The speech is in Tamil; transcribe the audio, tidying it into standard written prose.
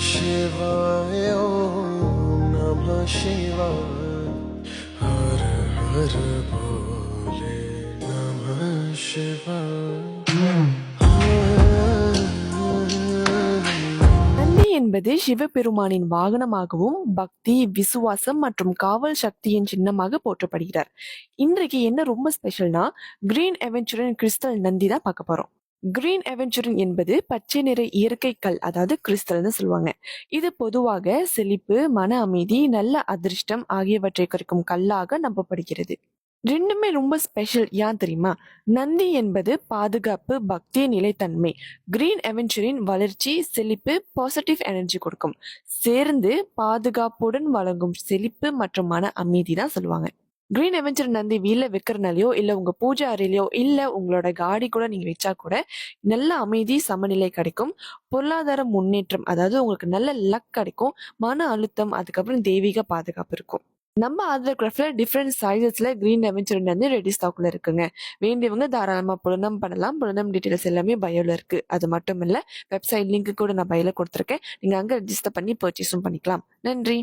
शिवाय ॐ नमः शिवाय हर हर भोले नमः शिवाय நந்தி என்பது சிவபெருமானின் வாகனமாகவும் பக்தி, விசுவாசம் மற்றும் காவல் சக்தியின் சின்னமாக போற்றப்படுகிறார். இன்றைக்கு என்ன ரொம்ப ஸ்பெஷல்னா கிரீன் அவென்ச்சுரன் கிறிஸ்டல் நந்தி தான் பார்க்க போறோம். கிரீன் அவென்ச்சுரன் என்பது பச்சை நிற இயற்கை கல், அதாவது கிறிஸ்டல்னு சொல்லுவாங்க. இது பொதுவாக செழிப்பு, மன அமைதி, நல்ல அதிர்ஷ்டம் ஆகியவற்றை குறிக்கும் கல்லாக நம்பப்படுகிறது. ரெண்டுமே ரொம்ப ஸ்பெஷல். ஏன் தெரியுமா? நந்தி என்பது பாதுகாப்பு, பக்தி, நிலைத்தன்மை. கிரீன் அவென்ச்சரின் வளர்ச்சி, செழிப்பு, பாசிட்டிவ் எனர்ஜி கொடுக்கும். சேர்ந்து பாதுகாப்புடன் வழங்கும் செழிப்பு மற்றும் மன அமைதி தான் சொல்லுவாங்க. கிரீன் அவென்ச்சர் நந்தி வீல்ல வைக்கிறனாலயோ இல்ல உங்க பூஜை அறையிலயோ இல்ல உங்களோட காடி கூட நீங்க வச்சா கூட நல்ல அமைதி, சமநிலை கிடைக்கும். பொருளாதார முன்னேற்றம், அதாவது உங்களுக்கு நல்ல லக் கிடைக்கும். மன அழுத்தம், அதுக்கப்புறம் தெய்வீக பாதுகாப்பு இருக்கும். நம்ம ஆதர் கிராஃப்ட்ல டிஃப்ரெண்ட் சைஸஸ்ல கிரீன் அவென்ச்சர் வந்து ரெடி ஸ்டாக்ல இருக்குங்க. வேண்டியவங்க தாராளமா புலனம் பண்ணலாம். புலனம் டீடைல்ஸ் எல்லாமே பயோல இருக்கு. அது மட்டும் இல்ல, வெப்சைட் லிங்க் கூட நான் பயோல கொடுத்துருக்கேன். நீங்க அங்க ரெஜிஸ்டர் பண்ணி பர்ச்சேஸும் பண்ணிக்கலாம். நன்றி.